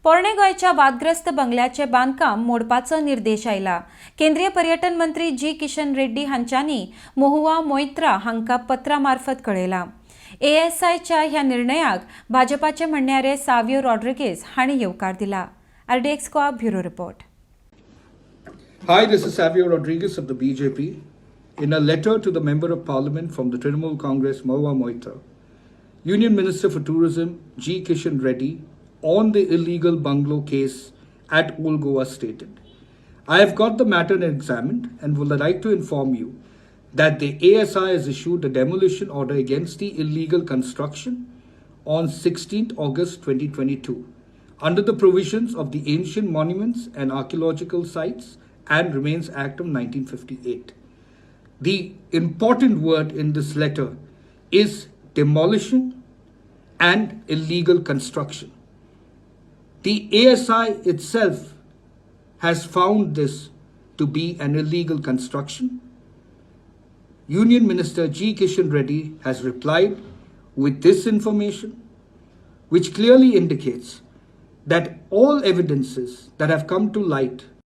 पोरणे गोंयच्या वादग्रस्त बंगल्याचे बांदकाम मोडपाचो निर्देश आयला। केंद्रीय पर्यटन मंत्री जी किशन रेड्डी हांच्यांनी महुआ मोइत्रा हांका पत्रा मार्फत कळयला। ASI च्या ह्या निर्णयाक भाजपाचे म्हणण्यारे सावियो रॉड्रिगेस हांणी येवकार दिला। RDXGOA bureau report. Hi, this is Savio Rodrigues of the BJP. In a letter to the Member of Parliament from the Trinamool Congress, Mehua Moitra, Union Minister for Tourism G. Kishan Reddy, on the illegal bungalow case at Old Goa stated, I have got the matter examined and would like to inform you that the ASI has issued a demolition order against the illegal construction on 16th August 2022 under the provisions of the Ancient Monuments and Archaeological Sites and Remains Act of 1958. The important word in this letter is demolition and illegal construction. The ASI itself has found this to be an illegal construction. Union Minister G. Kishan Reddy has replied with this information, which clearly indicates that all evidences that have come to light